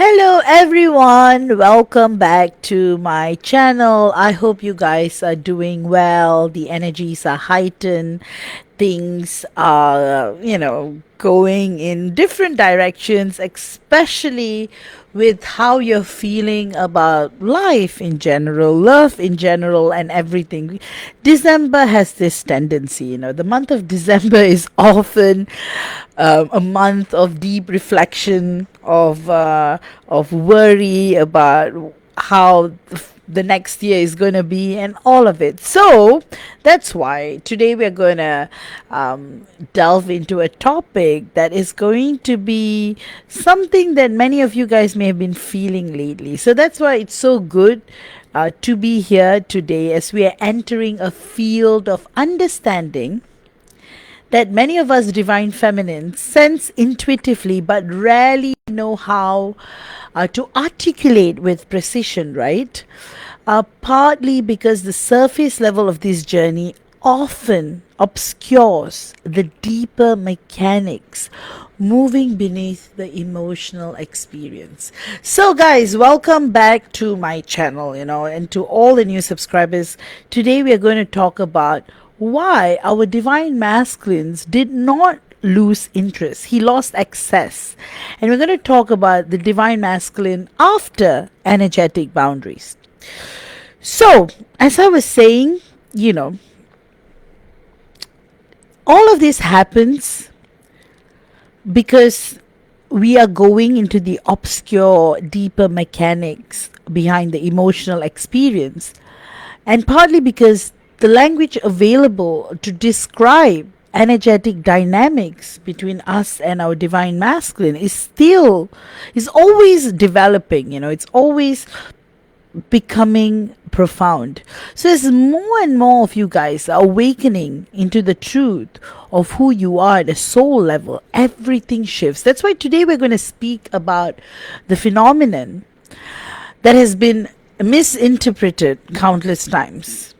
Hello everyone, welcome back to my channel. I hope you guys are doing well. The energies are heightened. Things are, going in different directions, especially with how you're feeling about life in general, love in general, and everything. December has this tendency, the month of December is often a month of deep reflection, of worry about how the next year is going to be and all of it. So that's why today we're going to delve into a topic that is going to be something that many of you guys may have been feeling lately. So that's why it's so good to be here today as we are entering a field of understanding that many of us divine feminines sense intuitively but rarely know how to articulate with precision, right? Partly because the surface level of this journey often obscures the deeper mechanics moving beneath the emotional experience. So guys, welcome back to my channel, and to all the new subscribers. Today we are going to talk about why our divine masculines did not lose interest. He lost access. And we're going to talk about the divine masculine after energetic boundaries. So, as I was saying, all of this happens because we are going into the obscure, deeper mechanics behind the emotional experience, and partly because the language available to describe energetic dynamics between us and our divine masculine is always developing. It's always becoming profound. So as more and more of you guys are awakening into the truth of who you are at a soul level, everything shifts. That's why today we're going to speak about the phenomenon that has been misinterpreted countless times,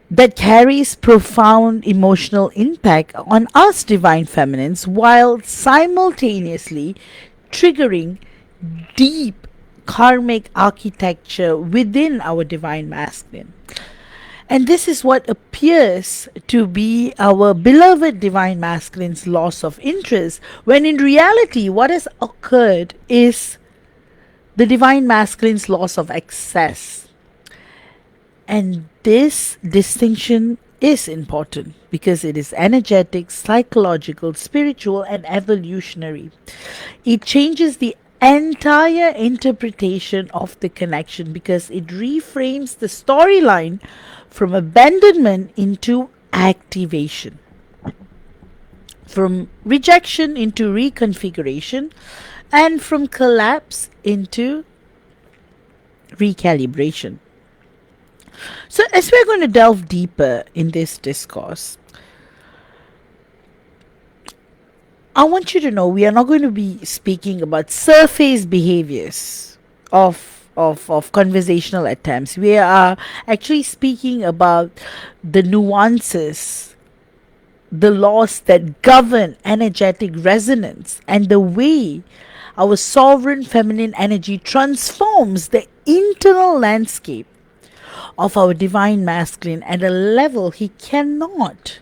that carries profound emotional impact on us divine feminines while simultaneously triggering deep karmic architecture within our divine masculine. And this is what appears to be our beloved divine masculine's loss of interest, when in reality what has occurred is the divine masculine's loss of access. And this distinction is important because it is energetic, psychological, spiritual, and evolutionary. It changes the entire interpretation of the connection because it reframes the storyline from abandonment into activation, from rejection into reconfiguration, and from collapse into recalibration. So, as we're going to delve deeper in this discourse, I want you to know we are not going to be speaking about surface behaviors of conversational attempts. We are actually speaking about the nuances, the laws that govern energetic resonance, and the way our sovereign feminine energy transforms the internal landscape of our divine masculine at a level he cannot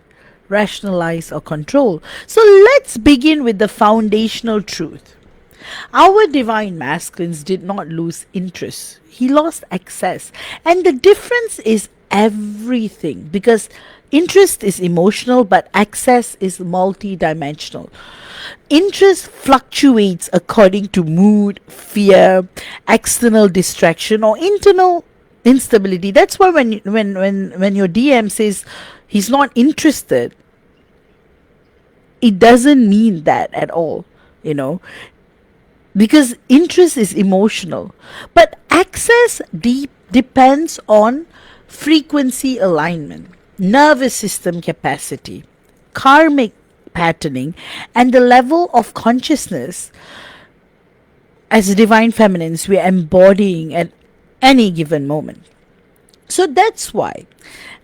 rationalize or control. So let's begin with the foundational truth. Our divine masculines did not lose interest. He lost access. And the difference is everything, because interest is emotional, but access is multidimensional. Interest fluctuates according to mood, fear, external distraction, or internal instability. That's why when your DM says he's not interested, it doesn't mean that at all, because interest is emotional, but access depends on frequency alignment, nervous system capacity, karmic patterning, and the level of consciousness as divine feminines we are embodying at any given moment. So that's why,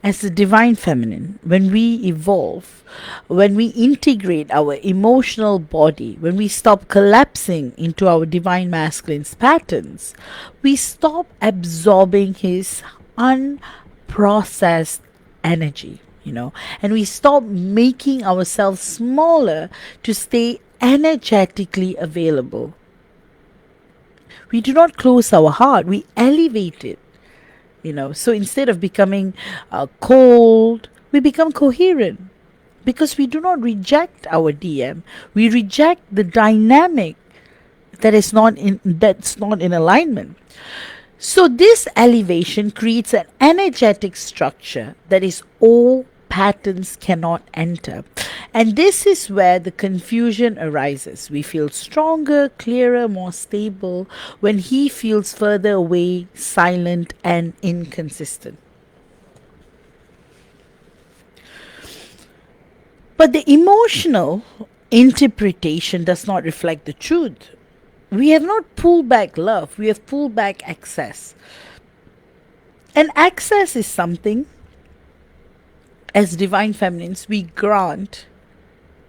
as the divine feminine, when we evolve, when we integrate our emotional body, when we stop collapsing into our divine masculine's patterns, we stop absorbing his unprocessed energy, and we stop making ourselves smaller to stay energetically available. We do not close our heart, we elevate it. So instead of becoming cold, we become coherent, because we do not reject our DM, we reject the dynamic that's not in alignment. So this elevation creates an energetic structure that is all patterns cannot enter. And this is where the confusion arises. We feel stronger, clearer, more stable when he feels further away, silent, and inconsistent. But the emotional interpretation does not reflect the truth. We have not pulled back love, we have pulled back access. And access is something, as divine feminines, we grant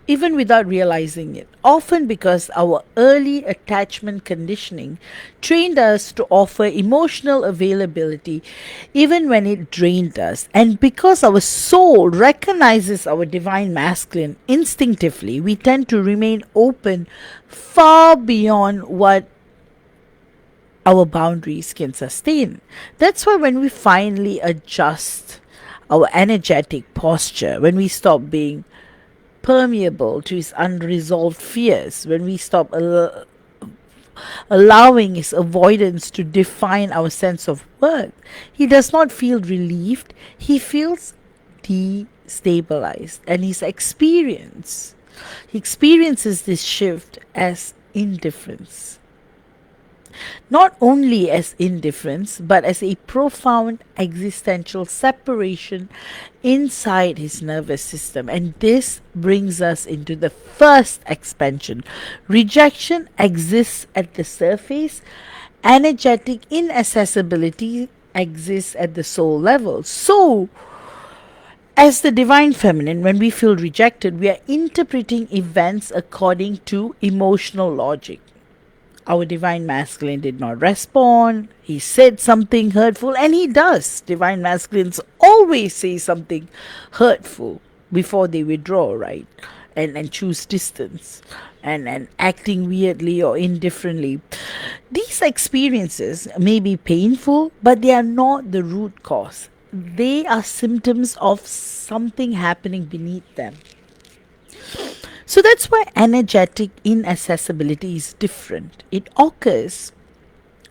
even without realizing it, often because our early attachment conditioning trained us to offer emotional availability even when it drained us. And because our soul recognizes our divine masculine instinctively, we tend to remain open far beyond what our boundaries can sustain. That's why when we finally adjust our energetic posture, when we stop being permeable to his unresolved fears, when we stop allowing his avoidance to define our sense of worth, he does not feel relieved, he feels destabilized. And he experiences this shift as indifference. Not only as indifference, but as a profound existential separation inside his nervous system. And this brings us into the first expansion. Rejection exists at the surface, energetic inaccessibility exists at the soul level. So, as the divine feminine, when we feel rejected, we are interpreting events according to emotional logic. Our divine masculine did not respond. He said something hurtful, and he does. Divine masculines always say something hurtful before they withdraw, right? And choose distance and acting weirdly or indifferently. These experiences may be painful, but they are not the root cause. They are symptoms of something happening beneath them. So that's why energetic inaccessibility is different. It occurs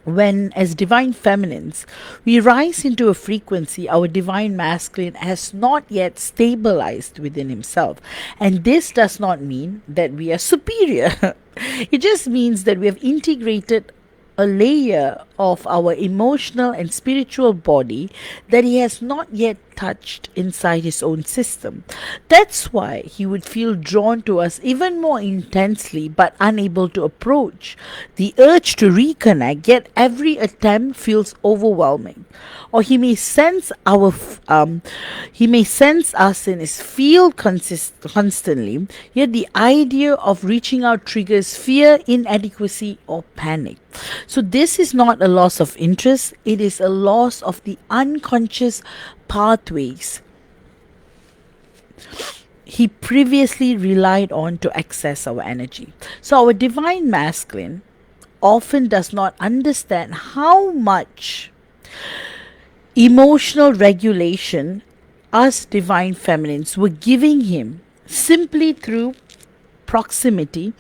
when, as divine feminines, we rise into a frequency our divine masculine has not yet stabilized within himself. And this does not mean that we are superior, it just means that we have integrated a layer of our emotional and spiritual body that he has not yet touched inside his own system. That's why he would feel drawn to us even more intensely but unable to approach. The urge to reconnect, yet every attempt feels overwhelming. Or he may sense us in his field constantly, yet the idea of reaching out triggers fear, inadequacy, or panic. So this is not a loss of interest, it is a loss of the unconscious pathways he previously relied on to access our energy. So our divine masculine often does not understand how much emotional regulation us divine feminines were giving him simply through proximity,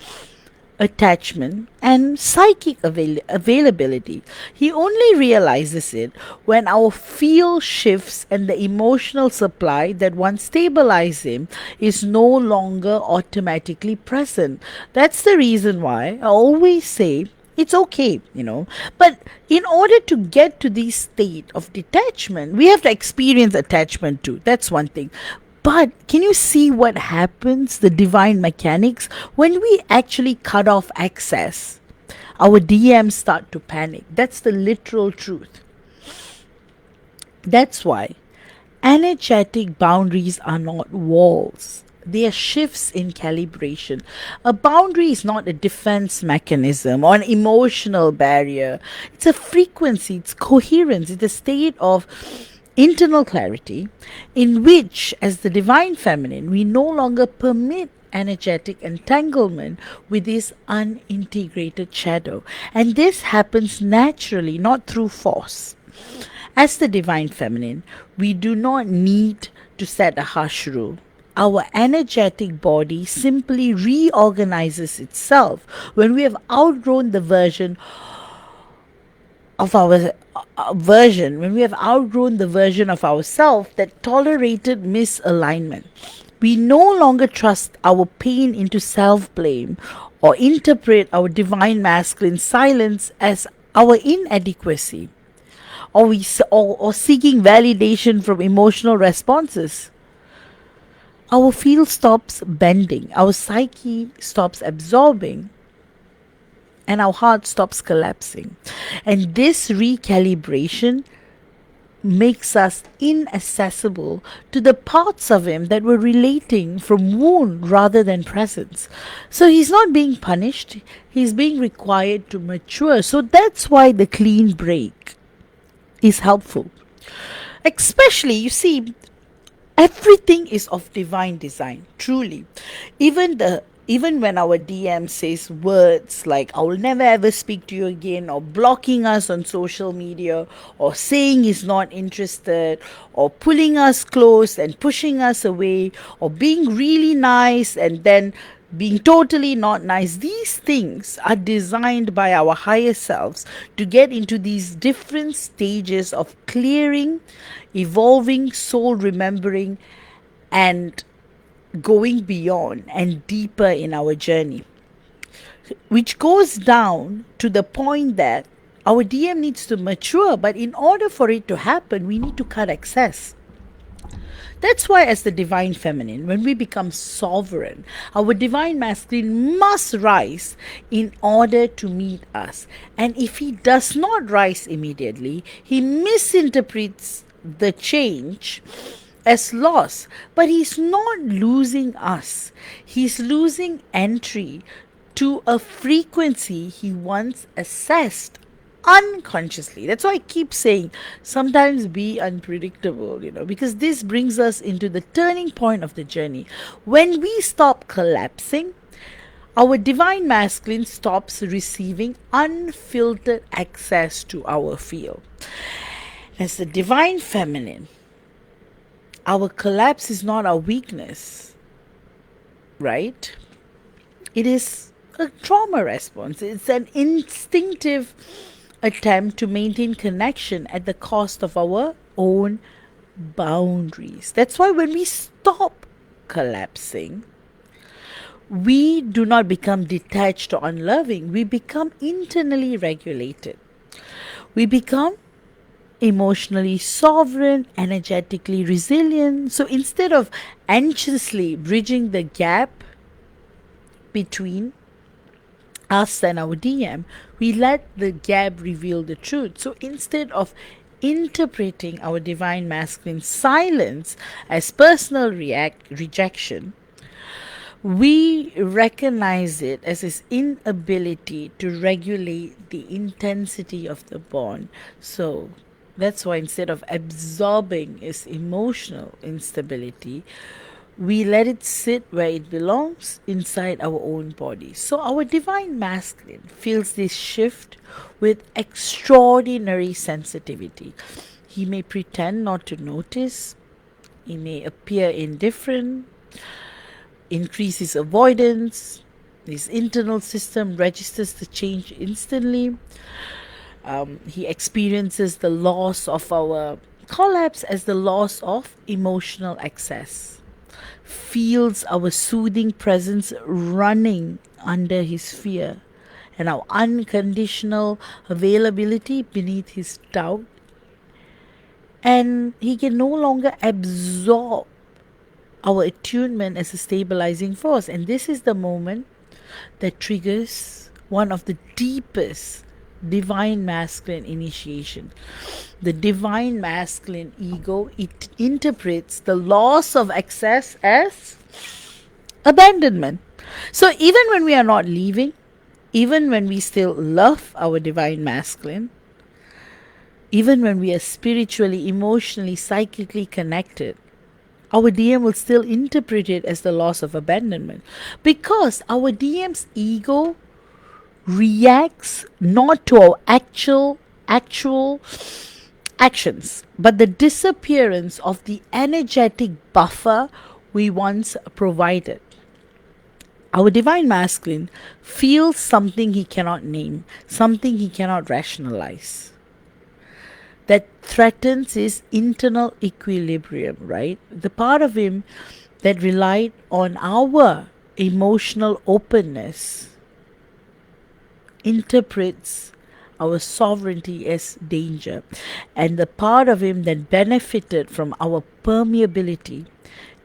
attachment, and psychic availability. He only realizes it when our field shifts and the emotional supply that once stabilized him is no longer automatically present. That's the reason why I always say it's okay, but in order to get to this state of detachment, we have to experience attachment too. That's one thing. But can you see what happens, the divine mechanics, when we actually cut off access? Our DMs start to panic. That's the literal truth. That's why energetic boundaries are not walls. They are shifts in calibration. A boundary is not a defense mechanism or an emotional barrier. It's a frequency, it's coherence, it's a state of internal clarity in which, as the divine feminine, we no longer permit energetic entanglement with this unintegrated shadow. And this happens naturally, not through force. As the divine feminine, we do not need to set a harsh rule. Our energetic body simply reorganizes itself when we have outgrown the version of our when we have outgrown the version of ourselves that tolerated misalignment. We no longer trust our pain into self blame or interpret our divine masculine silence as our inadequacy or seeking validation from emotional responses. Our field stops bending, our psyche stops absorbing, and our heart stops collapsing. And this recalibration makes us inaccessible to the parts of him that were relating from wound rather than presence. So he's not being punished, he's being required to mature. So that's why the clean break is helpful. Especially, you see, everything is of divine design, truly. Even when our DM says words like I will never ever speak to you again, or blocking us on social media, or saying he's not interested, or pulling us close and pushing us away, or being really nice and then being totally not nice, these things are designed by our higher selves to get into these different stages of clearing, evolving, soul remembering, and going beyond and deeper in our journey, which goes down to the point that our DM needs to mature, but in order for it to happen, we need to cut excess. That's why, as the divine feminine, when we become sovereign, our divine masculine must rise in order to meet us. And if he does not rise immediately, he misinterprets the change as loss. But he's not losing us, he's losing entry to a frequency he once assessed unconsciously. That's why I keep saying sometimes be unpredictable, because this brings us into the turning point of the journey. When we stop collapsing, our divine masculine stops receiving unfiltered access to our field. As the divine feminine, our collapse is not our weakness, right? It is a trauma response. It's an instinctive attempt to maintain connection at the cost of our own boundaries. That's why when we stop collapsing, we do not become detached or unloving. We become internally regulated. We become emotionally sovereign, energetically resilient. So instead of anxiously bridging the gap between us and our DM, we let the gap reveal the truth. So instead of interpreting our divine masculine silence as personal rejection, we recognize it as his inability to regulate the intensity of the bond. So that's why instead of absorbing his emotional instability, we let it sit where it belongs, inside our own body. So our divine masculine feels this shift with extraordinary sensitivity. He may pretend not to notice, he may appear indifferent, increase his avoidance, his internal system registers the change instantly. He experiences the loss of our collapse as the loss of emotional access, feels our soothing presence running under his fear, and our unconditional availability beneath his doubt. And he can no longer absorb our attunement as a stabilizing force. And this is the moment that triggers one of the deepest divine masculine initiation. The divine masculine ego, it interprets the loss of access as abandonment. So even when we are not leaving, even when we still love our divine masculine, even when we are spiritually, emotionally, psychically connected, our DM will still interpret it as the loss of abandonment, because our DM's ego reacts not to our actual actions, but the disappearance of the energetic buffer we once provided. Our divine masculine feels something he cannot name, something he cannot rationalize, that threatens his internal equilibrium, right? The part of him that relied on our emotional openness interprets our sovereignty as danger, and the part of him that benefited from our permeability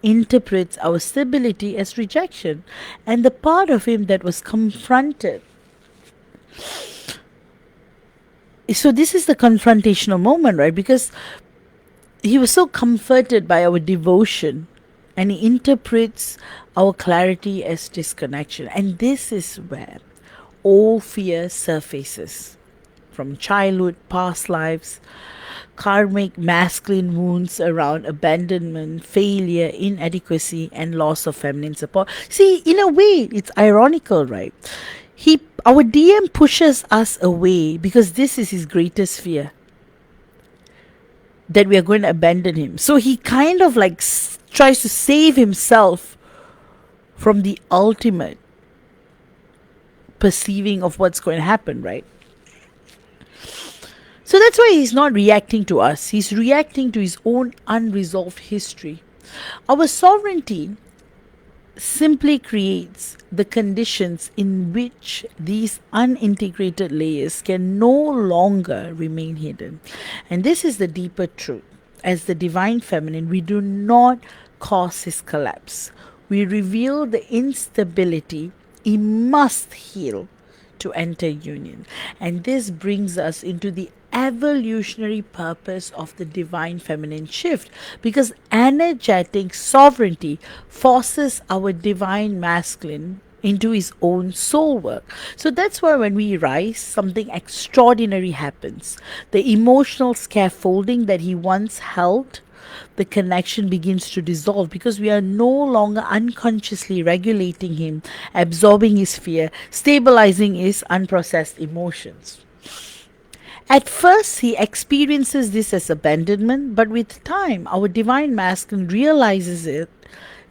interprets our stability as rejection, and the part of him that was confronted. So this is the confrontational moment, right? Because he was so comforted by our devotion, and he interprets our clarity as disconnection. And this is where all fear surfaces, from childhood, past lives, karmic masculine wounds around abandonment, failure, inadequacy, and loss of feminine support. See, in a way, it's ironical, right? Our DM pushes us away because this is his greatest fear, that we are going to abandon him. So he kind of like tries to save himself from the ultimate perceiving of what's going to happen, right? So that's why he's not reacting to us. He's reacting to his own unresolved history. Our sovereignty simply creates the conditions in which these unintegrated layers can no longer remain hidden. And this is the deeper truth. As the divine feminine, we do not cause his collapse. We reveal the instability he must heal to enter union. And this brings us into the evolutionary purpose of the divine feminine shift, because energetic sovereignty forces our divine masculine into his own soul work. So that's why when we rise, something extraordinary happens. The emotional scaffolding that he once held, the connection begins to dissolve, because we are no longer unconsciously regulating him, absorbing his fear, stabilizing his unprocessed emotions. At first, he experiences this as abandonment, but with time, our divine masculine realizes it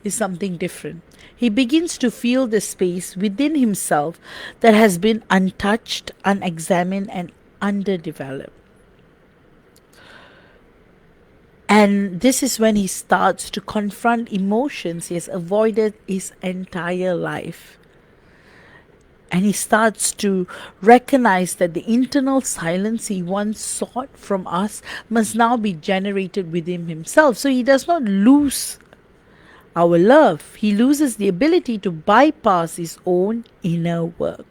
is something different. He begins to feel the space within himself that has been untouched, unexamined, and underdeveloped. And this is when he starts to confront emotions he has avoided his entire life. And he starts to recognize that the internal silence he once sought from us must now be generated within himself. So he does not lose our love. He loses the ability to bypass his own inner work.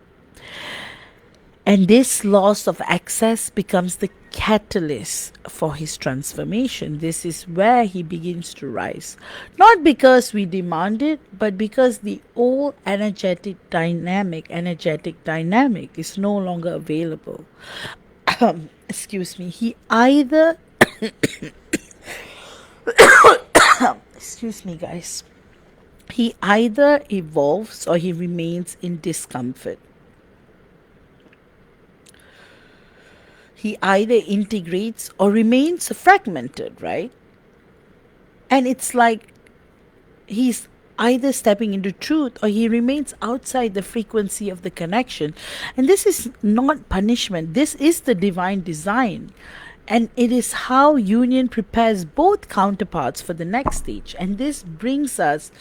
And this loss of access becomes the catalyst for his transformation. This is where he begins to rise. Not because we demand it, but because the old energetic dynamic is no longer available. Excuse me. He either excuse me, guys. He either evolves or he remains in discomfort. He either integrates or remains fragmented, right? And it's like he's either stepping into truth or he remains outside the frequency of the connection. And this is not punishment. This is the divine design. And it is how union prepares both counterparts for the next stage. And this brings us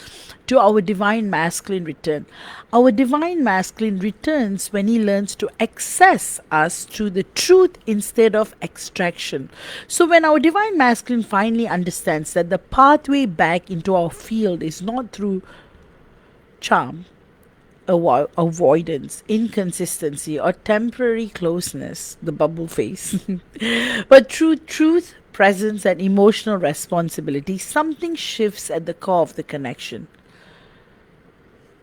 to our divine masculine return. Our divine masculine returns when he learns to access us through the truth instead of extraction. So when our divine masculine finally understands that the pathway back into our field is not through charm, avoidance, inconsistency, or temporary closeness, the bubble face. But through truth, presence, and emotional responsibility, something shifts at the core of the connection.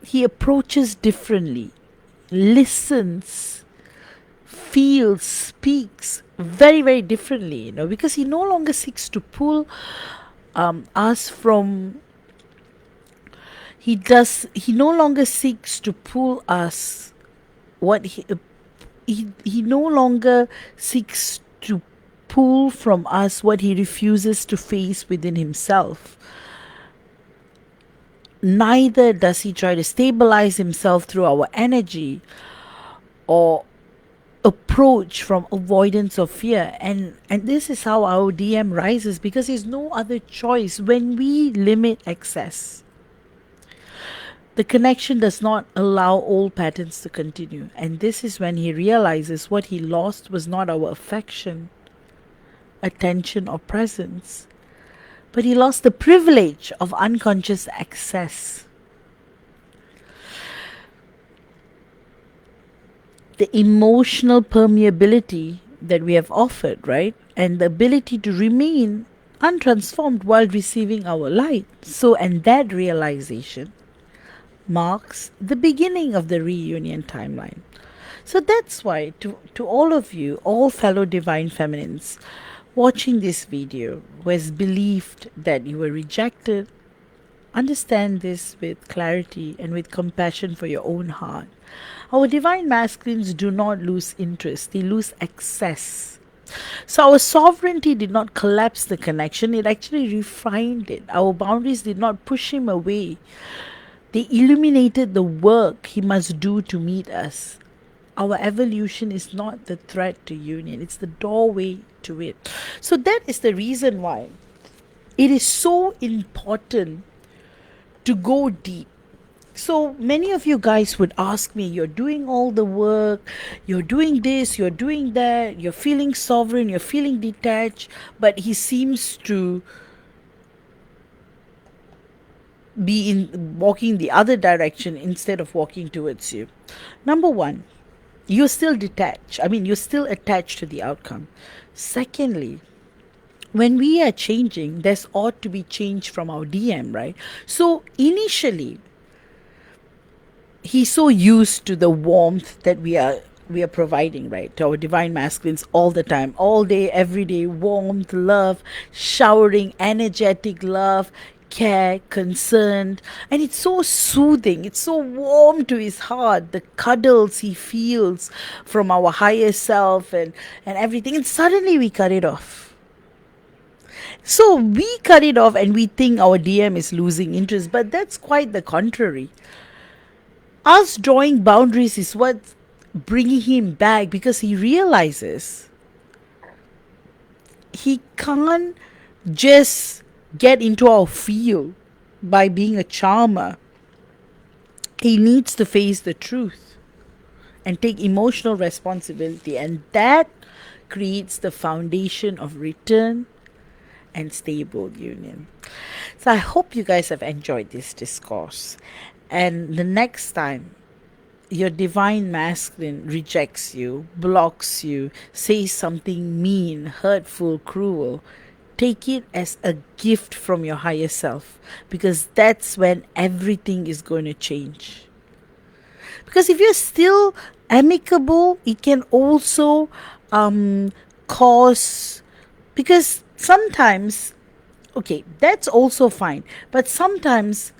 He approaches differently, listens, feels, speaks very, very differently, because he no longer seeks to pull us from he no longer seeks to pull us what he no longer seeks to pull from us what he refuses to face within himself. Neither does he try to stabilize himself through our energy or approach from avoidance of fear. And this is how our DM rises, because there's no other choice when we limit access. The connection does not allow old patterns to continue, and this is when he realizes what he lost was not our affection, attention, or presence, but he lost the privilege of unconscious access. The emotional permeability that we have offered, right? And the ability to remain untransformed while receiving our light. So, and that realization marks the beginning of the reunion timeline. So that's why, to all of you, all fellow divine feminines, watching this video who has believed that you were rejected, understand this with clarity and with compassion for your own heart. Our divine masculines do not lose interest, they lose access. So our sovereignty did not collapse the connection, it actually refined it. Our boundaries did not push him away. They illuminated the work he must do to meet us. Our evolution is not the threat to union, it's the doorway to it. So that is the reason why it is so important to go deep. So many of you guys would ask me, you're doing all the work, you're doing this, you're doing that, you're feeling sovereign, you're feeling detached, but he seems to be in walking the other direction instead of walking towards you. Number one, you're still detached. I mean, you're still attached to the outcome. Secondly, when we are changing, there's ought to be change from our DM, right? So initially, he's so used to the warmth that we are providing, right, to our divine masculines all the time, all day, every day, warmth, love, showering energetic love, care, concerned, and it's so soothing, it's so warm to his heart, the cuddles he feels from our higher self and everything, and suddenly we cut it off. So we cut it off and we think our DM is losing interest, but that's quite the contrary. Us drawing boundaries is what's bringing him back, because he realizes he can't just get into our field by being a charmer. He needs to face the truth and take emotional responsibility, and that creates the foundation of return and stable union. So I hope you guys have enjoyed this discourse, and the next time your divine masculine rejects you, blocks you, says something mean, hurtful, cruel, take it as a gift from your higher self, because that's when everything is going to change. Because if you're still amicable, it can also cause, because sometimes, okay, that's also fine, but sometimes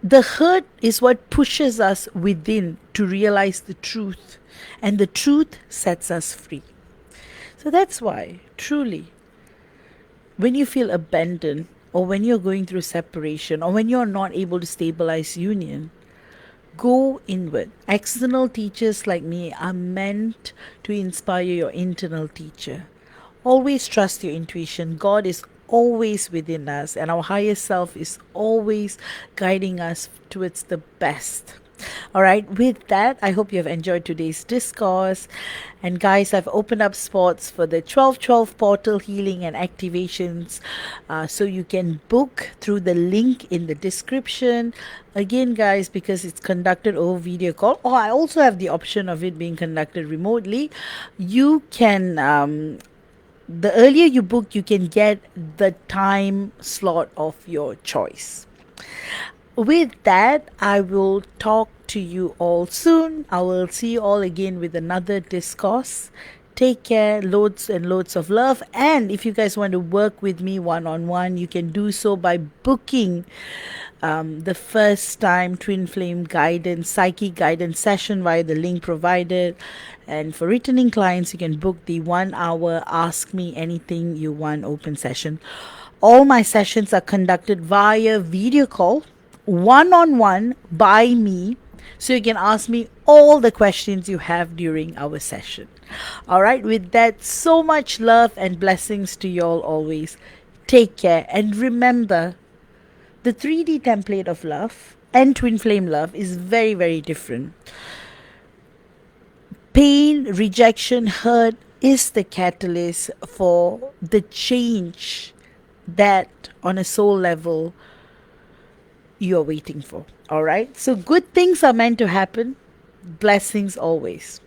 the hurt is what pushes us within to realize the truth, and the truth sets us free. So that's why, truly, when you feel abandoned, or when you're going through separation, or when you're not able to stabilize union, go inward. External teachers like me are meant to inspire your internal teacher. Always trust your intuition. God is always within us, and our higher self is always guiding us towards the best. All right, with that, I hope you have enjoyed today's discourse. And guys, I've opened up spots for the 1212 portal healing and activations. So you can book through the link in the description. Again, guys, because it's conducted over video call, or I also have the option of it being conducted remotely, you can. The earlier you book, you can get the time slot of your choice. With that, I will talk to you all soon. I will see you all again with another discourse. Take care, loads and loads of love. And if you guys want to work with me one on one, you can do so by booking the first time twin flame guidance, psychic guidance session via the link provided. And for returning clients, you can book the 1 hour Ask Me Anything You Want open session. All my sessions are conducted via video call, one on one by me, so you can ask me all the questions you have during our session. All right, with that, so much love and blessings to you all always. Take care and remember, the 3D template of love and twin flame love is very, very different. Pain, rejection, hurt is the catalyst for the change that on a soul level you're waiting for. All right. So good things are meant to happen. Blessings always.